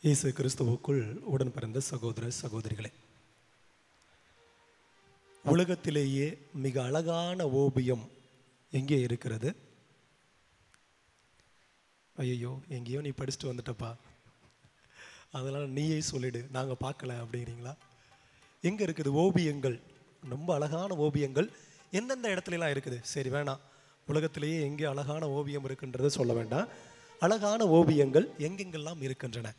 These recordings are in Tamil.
இயேசு கிறிஸ்துவுக்குள் உடன் பிறந்த சகோதர சகோதரிகளே, உலகத்திலேயே மிக அழகான ஓவியம் எங்கே இருக்கிறது? ஐயோ, எங்கேயோ நீ படிச்சுட்டு வந்துட்டப்பா, அதெல்லாம் நீயே சொல்லிடு, நாங்கள் பார்க்கல அப்படிங்கிறீங்களா? எங்கே இருக்குது ஓவியங்கள்? ரொம்ப அழகான ஓவியங்கள் எந்தெந்த இடத்துலலாம் இருக்குது? சரி வேணாம், உலகத்திலேயே எங்கே அழகான ஓவியம் இருக்குன்றதை சொல்ல வேண்டாம். அழகான ஓவியங்கள் எங்கெங்கெல்லாம் இருக்கின்றன?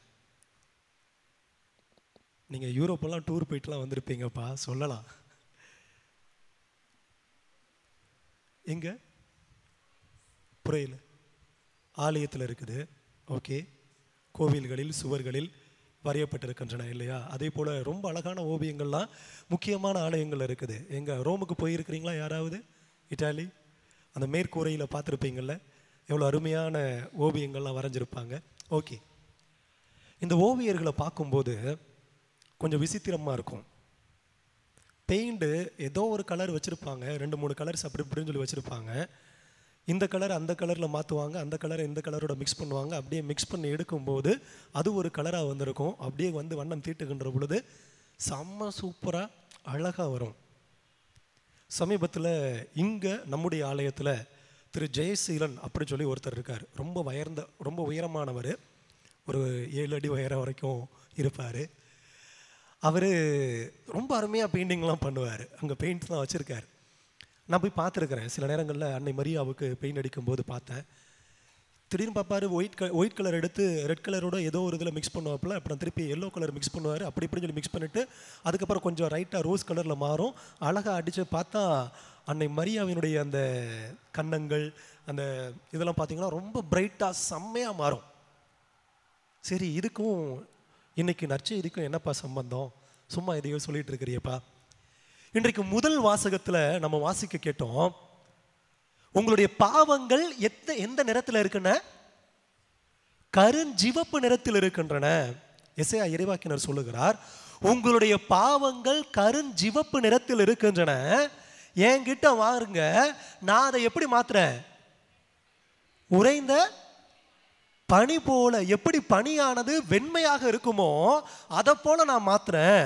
நீங்கள் யூரோப்பெல்லாம் டூர் போயிட்டுலாம் வந்திருப்பீங்கப்பா, சொல்லலாம். எங்கே? புரியல. ஆலயத்தில் இருக்குது. ஓகே, கோவில்களில் சுவர்களில் வரையப்பட்டிருக்கின்றன இல்லையா? அதே போல் ரொம்ப அழகான ஓவியங்கள்லாம் முக்கியமான ஆலயங்கள் இருக்குது. எங்கே? ரோமுக்கு போயிருக்கிறீங்களா யாராவது? இட்டாலி அந்த மேற்கூரையில் பார்த்துருப்பீங்கள்ல, எவ்வளோ அருமையான ஓவியங்கள்லாம் வரைஞ்சிருப்பாங்க. ஓகே, இந்த ஓவியர்களை பார்க்கும்போது கொஞ்சம் விசித்திரமாக இருக்கும். பெயிண்ட்டு ஏதோ ஒரு கலர் வச்சுருப்பாங்க, 2-3 கலர்ஸ் அப்படி இப்படின்னு சொல்லி வச்சுருப்பாங்க. இந்த கலர் அந்த கலரில் மாற்றுவாங்க, அந்த கலரை இந்த கலரோட மிக்ஸ் பண்ணுவாங்க. அப்படியே மிக்ஸ் பண்ணி எடுக்கும்போது அது ஒரு கலராக வந்திருக்கும். அப்படியே வந்து வண்ணம் தீட்டுகின்ற பொழுது செம்ம சூப்பராக அழகாக வரும். சமீபத்தில் இங்கே நம்முடைய ஆலயத்தில் திரு ஜெயசீலன் அப்படி சொல்லி ஒருத்தர் இருக்கார். ரொம்ப உயரமானவர், ஒரு 7 அடி உயரம் வரைக்கும் இருப்பார். அவர் ரொம்ப அருமையாக பெயிண்டிங்லாம் பண்ணுவார். அங்கே பெயிண்ட்ஸ்லாம் வச்சுருக்கார். நான் போய் பார்த்துருக்குறேன். சில நேரங்களில் அன்னை மரியாவுக்கு பெயிண்ட் அடிக்கும்போது பார்த்தேன். திடீர்னு பார்ப்பார், ஒயிட் கலர் எடுத்து ரெட் கலரோட ஏதோ ஒரு இதில் மிக்ஸ் பண்ணுவாப்பில், அப்புறம் திருப்பி எல்லோ கலர் மிக்ஸ் பண்ணுவார். அப்படி இப்படின்னு சொல்லி மிக்ஸ் பண்ணிவிட்டு அதுக்கப்புறம் கொஞ்சம் ரைட்டாக ரோஸ் கலரில் மாறும். அழகாக அடித்து பார்த்தா அன்னை மரியாவினுடைய அந்த கன்னங்கள் அந்த இதெல்லாம் பார்த்திங்கன்னா ரொம்ப பிரைட்டாக செம்மையாக மாறும். சரி, இதுக்கும் இன்றைக்கி நற்செய்திக்கும் என்னப்பா சம்பந்தம்? சும்மா எதையோ சொல்லிகிட்டு இருக்கிறியப்பா. இன்றைக்கு முதல் வாசகத்தில் நம்ம வாசிக்க கேட்டோம், உங்களுடைய பாவங்கள் எந்த நிறத்தில் இருக்குன்னு? கருஞ்சிவப்பு நிறத்தில் இருக்கின்றன. எசேயா இறைவாக்கினர் சொல்லுகிறார், உங்களுடைய பாவங்கள் கருஞ்சிவப்பு நிறத்தில் இருக்கின்றன. என்கிட்ட வாருங்க, நான் அதை எப்படி மாத்துறேன்? உறைந்த பனி போல. எப்படி பனியானது வெண்மையாக இருக்குமோ அதை போல நான் மாத்துறேன்.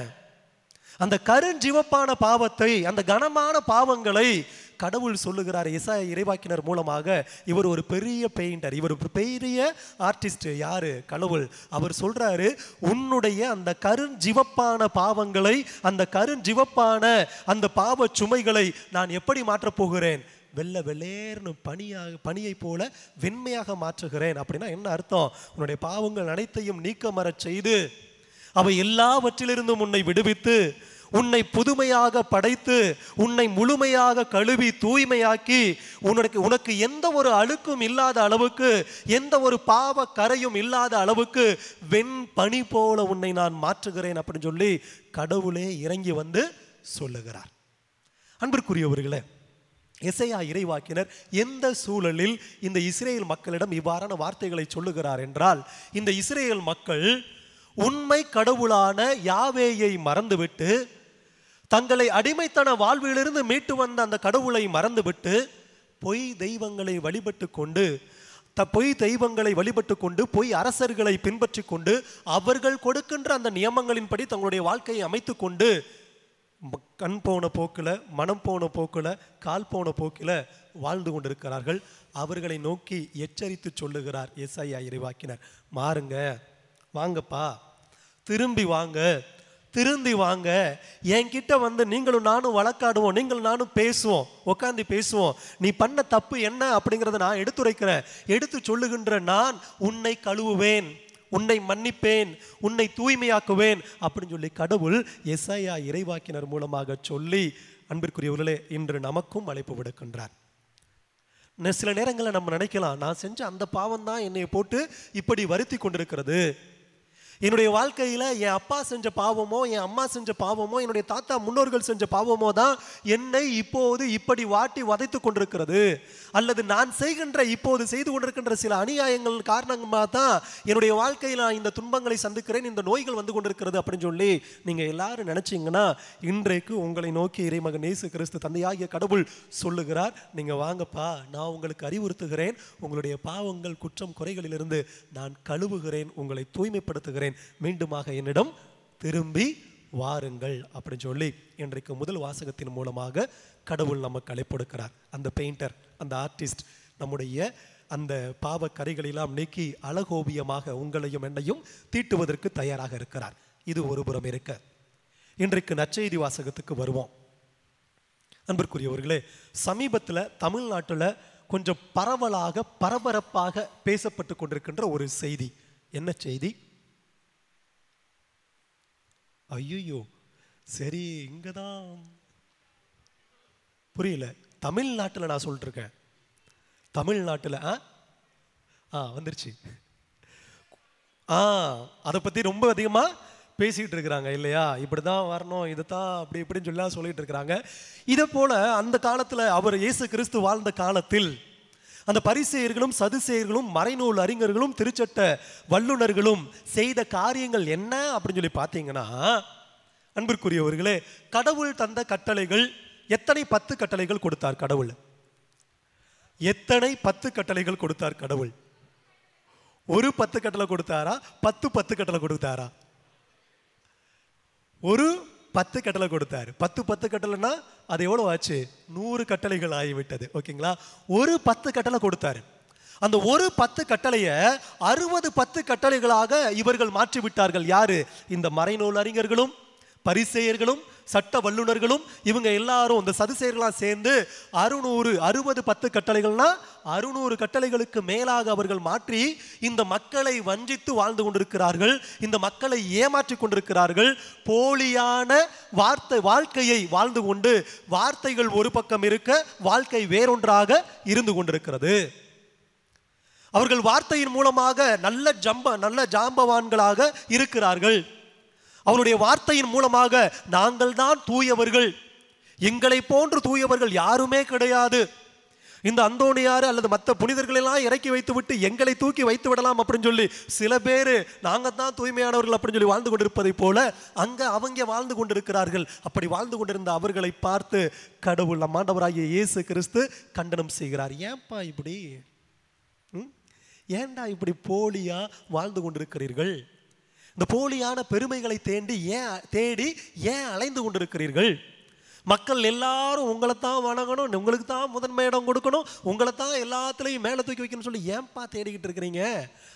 அந்த கருஞ்சிவப்பான பாவத்தை, அந்த கனமான பாவங்களை கடவுள் சொல்லுகிறார் எசாயா இறைவாக்கினர் மூலமாக. இவர் ஒரு பெரிய பெயிண்டர், இவர் ஒரு பெரிய ஆர்டிஸ்ட். யாரு? கடவுள். அவர் சொல்றாரு, உன்னுடைய அந்த கருஞ்சிவப்பான பாவங்களை, அந்த கருஞ்சிவப்பான அந்த பாவ சுமைகளை நான் எப்படி மாற்றப் போகிறேன்? வெள்ளேர்னு பனியை போல வெண்மையாக மாற்றுகிறேன். அப்படின்னா என்ன அர்த்தம்? உன்னுடைய பாவங்கள் அனைத்தையும் நீக்கமறச் செய்து அவை எல்லாவற்றிலிருந்தும் உன்னை விடுவித்து உன்னை புதுமையாக படைத்து உன்னை முழுமையாக கழுவி தூய்மையாக்கி உனக்கு எந்த ஒரு அழுக்கும் இல்லாத அளவுக்கு, எந்த ஒரு பாவ கரையும் இல்லாத அளவுக்கு வெண் பனி போல உன்னை நான் மாற்றுகிறேன் அப்படின்னு சொல்லி கடவுளே இறங்கி வந்து சொல்லுகிறார். அன்பிற்குரியவர்களே, எசேயா இறைவாக்கினர் எந்த சூழலில் இந்த இஸ்ரேல் மக்களிடம் இவ்வாறான வார்த்தைகளை சொல்லுகிறார் என்றால், இந்த இஸ்ரேல் மக்கள் உண்மை கடவுளான யாவேயை மறந்துவிட்டு, தங்களை அடிமைத்தன வாழ்விலிருந்து மீட்டு வந்த அந்த கடவுளை மறந்துவிட்டு பொய் தெய்வங்களை வழிபட்டு கொண்டு பொய் அரசர்களை பின்பற்றி கொண்டு அவர்கள் கொடுக்கின்ற அந்த நியமங்களின்படி தங்களுடைய வாழ்க்கையை அமைத்து கொண்டு கண் போன போக்கில், மனம் போன போக்கில், கால் போன போக்கில் வாழ்ந்து கொண்டிருக்கிறார்கள். அவர்களை நோக்கி எச்சரித்து சொல்லுகிறார் எசாயா இறைவாக்கினர், மாறுங்க, வாங்கப்பா, திரும்பி வாங்க, என்கிட்ட வந்து நீங்களும் நானும் வழக்காடுவோம், நீங்களும் நானும் பேசுவோம், உட்காந்து பேசுவோம். நீ பண்ண தப்பு என்ன அப்படிங்கிறத நான் எடுத்துரைக்கிறேன். எடுத்து சொல்லுகின்ற நான் உன்னை கழுவுவேன், உன்னை மன்னிப்பேன், உன்னை தூய்மையாக்குவேன் அப்படின்னு சொல்லி கடவுள் எசாயா இறைவாக்கினர் மூலமாக சொல்லி, அன்பிற்குரியவர்களே, இன்று நமக்கும் அழைப்பு விடுக்கின்றார். சில நேரங்களில் நம்ம நினைக்கலாம், நான் செஞ்ச அந்த பாவம் தான் என்னை போட்டு இப்படி வருத்தி கொண்டிருக்கிறது. என்னுடைய வாழ்க்கையில் என் அப்பா செஞ்ச பாவமோ, என் அம்மா செஞ்ச பாவமோ, என்னுடைய தாத்தா முன்னோர்கள் செஞ்ச பாவமோ தான் என்னை இப்போது இப்படி வாட்டி வதைத்து கொண்டிருக்கிறது. அல்லது நான் இப்போது செய்து கொண்டிருக்கின்ற சில அநியாயங்கள் காரணமாக தான் என்னுடைய வாழ்க்கையில் நான் இந்த துன்பங்களை சந்திக்கிறேன், இந்த நோய்கள் வந்து கொண்டிருக்கிறது அப்படின்னு சொல்லி நீங்கள் எல்லாரும் நினச்சிங்கன்னா, இன்றைக்கு உங்களை நோக்கி இறைமகன் இயேசு கிறிஸ்து தந்தையாகிய கடவுள் சொல்லுகிறார், நீங்கள் வாங்கப்பா, நான் உங்களுக்கு அறிவுறுத்துகிறேன், உங்களுடைய பாவங்கள் குற்றம் குறைகளிலிருந்து நான் கழுவுகிறேன், உங்களை தூய்மைப்படுத்துகிறேன். இருக்கிறேன், மீண்டுமாக என்னிடம் திரும்பி வாருங்கள் அப்படின்னு சொல்லி இன்றைக்கு முதல் வாசகத்தின் மூலமாக கடவுள் நமக்கு அழைப்படுக்கிறார். அந்த பெயிண்டர், அந்த ஆர்டிஸ்ட் நம்முடைய அந்த பாவ கரைகளெல்லாம் நீக்கி அழகோவியமாக உங்களையும் என்னையும் தீட்டுவதற்கு தயாராக இருக்கிறார். இது ஒரு புறம் இருக்க, இன்றைக்கு நற்செய்தி வாசகத்துக்கு வருவோம். அன்பிற்குரியவர்களே, சமீபத்தில் தமிழ்நாட்டில் கொஞ்சம் பரவலாக பரபரப்பாக பேசப்பட்டு கொண்டிருக்கின்ற ஒரு செய்தி. என்ன செய்தி? ஐயோ, சரி, இங்கதான் புரியல. தமிழ்நாட்டில் நான் சொல்லிட்டு இருக்கேன். தமிழ்நாட்டில் வந்துருச்சு. அதை பற்றி ரொம்ப அதிகமாக பேசிகிட்டு இருக்கிறாங்க இல்லையா? இப்படி தான் வரணும், இது தான் அப்படி இப்படின்னு சொல்லி சொல்லிட்டு இருக்கிறாங்க. இதை போல் அந்த காலத்தில் அவர் இயேசு கிறிஸ்து வாழ்ந்த காலத்தில் அந்த பரிசேயர்களும் சதுசேயர்களும் மறைநூல் அறிஞர்களும் திருச்சட்ட வல்லுநர்களும் செய்த காரியங்கள் என்ன அப்படின்னு சொல்லி பார்த்தீங்கன்னா, அன்பிற்குரியவர்களே, கடவுள் தந்த கட்டளைகள் எத்தனை? 10 கட்டளைகள் கொடுத்தார் கடவுள். எத்தனை 10 கட்டளைகள் கொடுத்தார் கடவுள்? ஒரு 10 கட்டளை கொடுத்தாரா? 10 கட்டளை கொடுத்தாரா? ஒரு 10 கட்டளை கொடுத்தாரு. 10 கட்டளைன்னா அது எவ்வளவு ஆச்சு? 100 கட்டளைகள் ஆகிவிட்டது. ஓகேங்களா? ஒரு 10 கட்டளை கொடுத்தாரு. அந்த ஒரு 10 கட்டளையை 60 கட்டளைகளாக இவர்கள் மாற்றி விட்டார்கள். யாரு? இந்த மறைநூல் அறிஞர்களும் பரிசேயர்களும் சட்ட வல்லுநர்களும் இவங்க எல்லாரும் இந்த சதுசேயர்களாம் சேர்ந்து 60 கட்டளைகள்னா 600 கட்டளைகளுக்கு மேலாக அவர்கள் மாற்றி இந்த மக்களை வஞ்சித்து வாழ்ந்து கொண்டிருக்கிறார்கள். இந்த மக்களை ஏமாற்றி கொண்டிருக்கிறார்கள். போலியான வாழ்க்கையை வாழ்ந்து கொண்டு, வார்த்தைகள் ஒரு பக்கம் இருக்க வாழ்க்கை வேறொன்றாக இருந்து கொண்டிருக்கிறது. அவர்கள் வார்த்தையின் மூலமாக நல்ல ஜாம்பவான்களாக இருக்கிறார்கள். அவருடைய வார்த்தையின் மூலமாக நாங்கள் தான் தூயவர்கள், எங்களை போன்று தூயவர்கள் யாருமே கிடையாது, இந்த அந்தோணியார் அல்லது மற்ற புனிதர்களெல்லாம் இறக்கி வைத்து விட்டு எங்களை தூக்கி வைத்து விடலாம் அப்படின்னு சொல்லி சில பேர் நாங்கள் தான் தூய்மையானவர்கள் அப்படின்னு சொல்லி வாழ்ந்து கொண்டிருப்பதை போல அங்கே அவங்க வாழ்ந்து கொண்டிருக்கிறார்கள். அப்படி வாழ்ந்து கொண்டிருந்த அவர்களை பார்த்து கடவுள் நம் ஆண்டவராகிய இயேசு கிறிஸ்து கண்டனம் செய்கிறார். ஏன்பா இப்படி, ஏன்டா இப்படி போலியா வாழ்ந்து கொண்டிருக்கிறீர்கள்? இந்த போலியான பெருமைகளை தேடி ஏன் அலைந்து கொண்டிருக்கிறீர்கள்? மக்கள் எல்லாரும் உங்களைத்தான் வணங்கணும், உங்களுக்கு தான் முதன்மை இடம் கொடுக்கணும், உங்களை தான் எல்லாத்துலேயும் மேலே தூக்கி வைக்கணும்னு சொல்லி ஏன்பா தேடிக்கிட்டு இருக்கிறீங்க?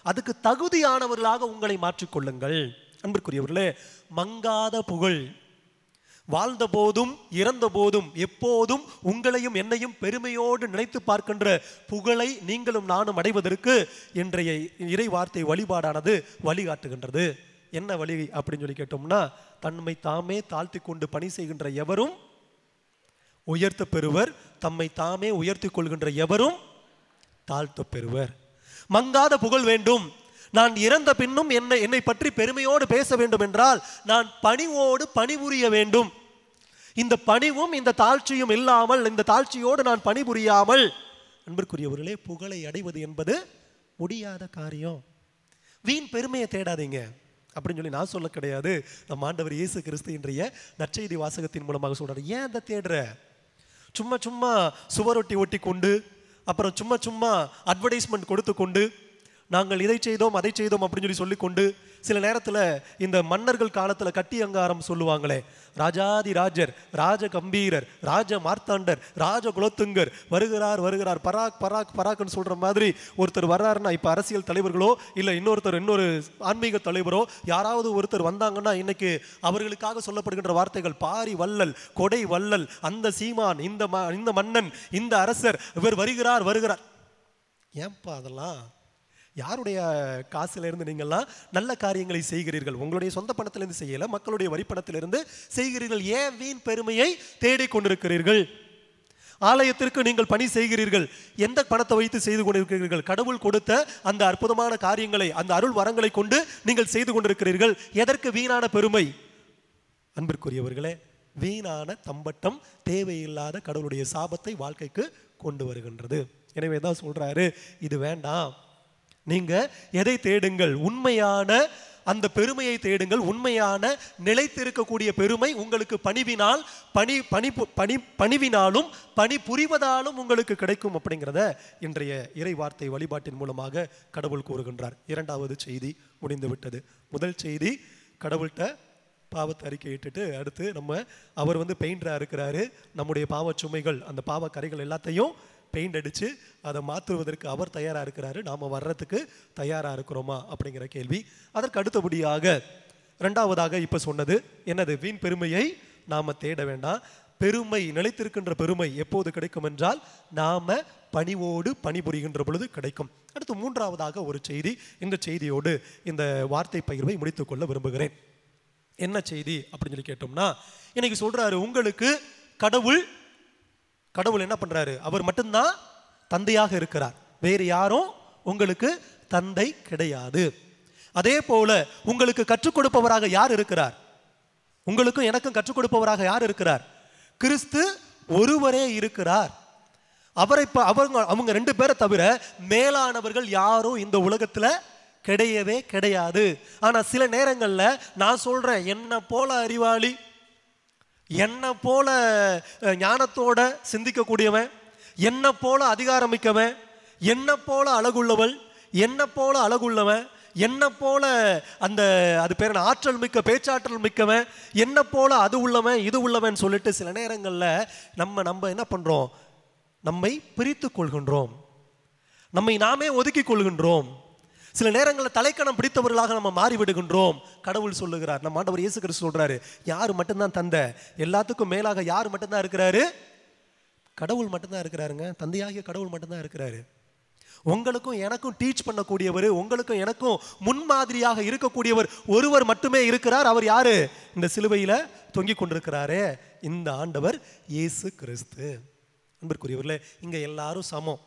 அதுக்கு தகுதியானவர்களாக உங்களை மாற்றிக்கொள்ளுங்கள். அன்பிற்குரியவர்களே, மங்காத புகழ், வாழ்ந்த போதும் இறந்த போதும் எப்போதும் உங்களையும் என்னையும் பெருமையோடு நினைத்து பார்க்கின்ற புகழை நீங்களும் நானும் அடைவதற்கு இன்றைய இறை வார்த்தை வழிபாடானது வழிகாட்டுகின்றது. என்ன வழி அப்படின்னு சொல்லி கேட்டோம்னா, தன்மை தாமே தாழ்த்தி கொண்டு பணி செய்கின்ற எவரும் உயர்த்த பெறுவர், தம்மை தாமே உயர்த்தி கொள்கின்ற எவரும் தாழ்த்த பெறுவர். மங்காத புகழ் வேண்டும். நான் இறந்த பின்னும் என்னை பற்றி பெருமையோடு பேச வேண்டும் என்றால் நான் பணிவோடு பணிபுரிய வேண்டும். இந்த பணிவும் இந்த தாழ்ச்சியும் இல்லாமல், இந்த தாழ்ச்சியோடு நான் பணிபுரியாமல், அன்பிற்குரியவர்களே, புகழை அடைவது என்பது முடியாத காரியம். வீண் பெருமையை தேடாதீங்க அப்படின்னு சொல்லி நான் சொல்ல கிடையாது. நம் ஆண்டவர் இயேசு கிறிஸ்து இன்றைய நற்செய்தி வாசகத்தின் மூலமாக சொல்றாரு. ஏன் அதை தேடுற? சும்மா சுவரொட்டி ஒட்டி கொண்டு, அப்புறம் சும்மா அட்வர்டைஸ்மெண்ட் கொடுத்து கொண்டு, நாங்கள் இதை செய்தோம் அதை செய்தோம் அப்படின்னு சொல்லி கொண்டு, சில நேரத்தில் இந்த மன்னர்கள் காலத்தில் கட்டி அங்காரம் சொல்லுவாங்களே, ராஜாதி ராஜர், ராஜ கம்பீரர், ராஜ மார்த்தாண்டர், ராஜ குலத்துங்கர் வருகிறார் பராக் பராக் பராக்னு சொல்கிற மாதிரி ஒருத்தர் வர்றாருன்னா, இப்போ அரசியல் தலைவர்களோ இல்லை இன்னொரு ஆன்மீக தலைவரோ யாராவது ஒருத்தர் வந்தாங்கன்னா இன்னைக்கு அவர்களுக்காக சொல்லப்படுகின்ற வார்த்தைகள் பாரி வள்ளல், கொடை வள்ளல், அந்த சீமான், இந்த மன்னன், இந்த அரசர், இவர் வருகிறார். ஏன்பா அதெல்லாம்? யாருடைய காசுல இருந்து நீங்கள்லாம் நல்ல காரியங்களை செய்கிறீர்கள்? உங்களுடைய சொந்த பணத்திலிருந்து செய்யல, மக்களுடைய வரிப்பணத்திலிருந்து செய்கிறீர்கள். ஏன் வீண் பெருமையை தேடிக்கொண்டிருக்கிறீர்கள்? ஆலயத்திற்கு நீங்கள் பணி செய்கிறீர்கள், எந்த பணத்தை வைத்து செய்து கொண்டிருக்கிறீர்கள்? கடவுள் கொடுத்த அந்த அற்புதமான காரியங்களை, அந்த அருள் வரங்களை கொண்டு நீங்கள் செய்து கொண்டிருக்கிறீர்கள். எதற்கு வீணான பெருமை? அன்பிற்குரியவர்களே, வீணான தம்பட்டம் தேவையில்லாத கடவுளுடைய சாபத்தை வாழ்க்கைக்கு கொண்டு வருகின்றது. எனவே தான் சொல்றாரு, இது வேண்டாம். நீங்க எதை தேடுங்கள்? உண்மையான அந்த பெருமையை தேடுங்கள். உண்மையான நிலைத்திருக்கக்கூடிய பெருமை உங்களுக்கு பணிவினாலும் பணி புரிவதாலும் உங்களுக்கு கிடைக்கும் அப்படிங்கிறத இன்றைய இறை வார்த்தை வழிபாட்டின் மூலமாக கடவுள் கூறுகின்றார். இரண்டாவது செய்தி முடிந்து விட்டது. முதல் செய்தி, கடவுள்கிட்ட பாவத்தை அறிக்கையிட்டுட்டு அடுத்து அவர் பெயிண்டராக இருக்கிறாரு. நம்முடைய பாவ சுமைகள், அந்த பாவ கரைகள் எல்லாத்தையும் பெயிண்ட் அடித்து அதை மாற்றுவதற்கு அவர் தயாராக இருக்கிறாரு. நாம் வர்றதுக்கு தயாராக இருக்கிறோமா அப்படிங்கிற கேள்வி. அதற்கு அடுத்தபடியாக ரெண்டாவதாக இப்போ சொன்னது என்னது? வீண் பெருமையை நாம் தேட வேண்டாம். பெருமை, நிலைத்திருக்கின்ற பெருமை எப்போது கிடைக்கும் என்றால் நாம் பணிவோடு பணிபுரிகின்ற பொழுது கிடைக்கும். அடுத்து மூன்றாவதாக ஒரு செய்தி. இந்த செய்தியோடு இந்த வார்த்தை பகிர்வை முடித்துக்கொள்ள விரும்புகிறேன். என்ன செய்தி அப்படின்னு சொல்லி கேட்டோம்னா, இன்னைக்கு சொல்றாரு, உங்களுக்கு கடவுள் என்ன பண்றாரு? அவர் மட்டும்தான் தந்தையாக இருக்கிறார். வேறு யாரும் உங்களுக்கு தந்தை கிடையாது. அதே போல உங்களுக்கு கற்றுக் கொடுப்பவராக யார் இருக்கிறார்? உங்களுக்கும் எனக்கும் கற்றுக் கொடுப்பவராக யார் இருக்கிறார்? கிறிஸ்து ஒருவரே இருக்கிறார். அவங்க 2 பேரை தவிர மேலானவர்கள் யாரும் இந்த உலகத்துல கிடையவே கிடையாது. ஆனா சில நேரங்கள்ல நான் சொல்றேன், என்ன போல அறிவாளி, என்ன போல ஞானத்தோட சிந்திக்கக்கூடியவன், என்ன போல அதிகாரமிக்கவன், என்ன போல அழகுள்ளவள், என்ன போல அழகுள்ளவன், என்ன போல அது பேர் ஆற்றல் மிக்க, பேச்சாற்றல் மிக்கவன், என்ன போல அது உள்ளவன் இது உள்ளவன் சொல்லிட்டு சில நேரங்கள்ல நம்ம என்ன பண்றோம்? நம்மை பிரித்து கொள்கின்றோம், நம்மை நாமே ஒதுக்கி கொள்கின்றோம். சில நேரங்களில் தலைக்கணம் பிடித்தவர்களாக நம்ம மாறிவிடுகின்றோம். கடவுள் சொல்லுகிறார், நம்ம ஆண்டவர் இயேசு கிறிஸ்து சொல்றாரு, யார் மட்டும்தான் தந்தை? எல்லாத்துக்கும் மேலாக யார் மட்டும்தான் இருக்கிறாரு? கடவுள் மட்டும்தான் இருக்கிறாருங்க. தந்தையாகிய கடவுள் மட்டும்தான் இருக்கிறாரு. உங்களுக்கும் எனக்கும் டீச் பண்ணக்கூடியவர், உங்களுக்கும் எனக்கும் முன்மாதிரியாக இருக்கக்கூடியவர் ஒருவர் மட்டுமே இருக்கிறார். அவர் யாரு? இந்த சிலுவையில தொங்கிக் கொண்டிருக்கிறாரே, இந்த ஆண்டவர் இயேசு கிறிஸ்து. அன்பிற்குரியவர்களே, இங்க எல்லாரும் சமம்.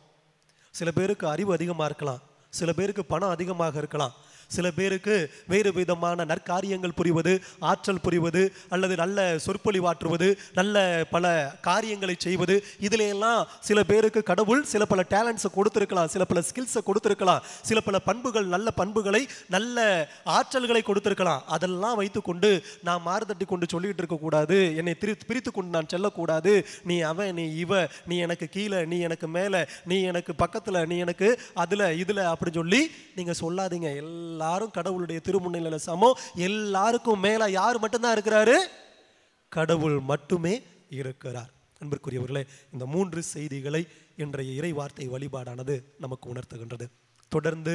சில பேருக்கு அறிவு அதிகமாக இருக்கலாம், சில பேருக்கு பணம் அதிகமாக இருக்கலாம், சில பேருக்கு வேறு விதமான நற்காரியங்கள் புரிவது, ஆற்றல் புரிவது, அல்லது நல்ல சொற்பொழிவாற்றுவது, நல்ல பல காரியங்களை செய்வது, இதில் எல்லாம் சில பேருக்கு கடவுள் சில பல டேலண்ட்ஸை கொடுத்துருக்கலாம், சில பல ஸ்கில்ஸை கொடுத்துருக்கலாம், சில பல பண்புகள், நல்ல பண்புகளை, நல்ல ஆற்றல்களை கொடுத்துருக்கலாம். அதெல்லாம் வைத்துக்கொண்டு நான் மாறுதட்டி கொண்டு சொல்லிட்டு இருக்கக்கூடாது, என்னை பிரித்து கொண்டு நான் செல்லக்கூடாது. நீ அவன், நீ இவ, நீ எனக்கு கீழே, நீ எனக்கு மேலே, நீ எனக்கு பக்கத்தில், நீ எனக்கு அதில் இதில் அப்படின்னு சொல்லி நீங்கள் சொல்லாதீங்க. எல்லாரும் கடவுளுடைய திருமுன்னிலையில சமம். எல்லாருக்கும் மேல யார் மட்டும்தான் இருக்கிறாரு? கடவுள் மட்டுமே இருக்கிறார். அன்பிற்குரியவர்களே, இந்த 3 செய்திகளை இன்றைய இறை வார்த்தை வழிபாடானது நமக்கு உணர்த்துகின்றது. தொடர்ந்து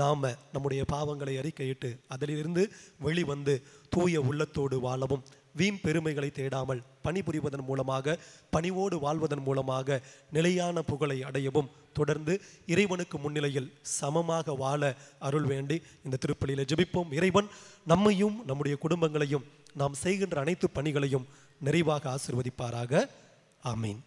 நாம நம்முடைய பாவங்களை அறிக்கையிட்டு அதிலிருந்து வெளிவந்து தூய உள்ளத்தோடு வாழவும், வீண் பெருமைகளை தேடாமல் பணிபுரிவதன் மூலமாக, பணிவோடு வாழ்வதன் மூலமாக நிலையான புகழை அடையவும், தொடர்ந்து இறைவனுக்கு முன்னிலையில் சமமாக வாழ அருள் வேண்டி இந்த திருப்பலியில் ஜெபிப்போம். இறைவன் நம்மையும் நம்முடைய குடும்பங்களையும் நாம் செய்கின்ற அனைத்து பணிகளையும் நிறைவாக ஆசீர்வதிப்பாராக. ஆமீன்.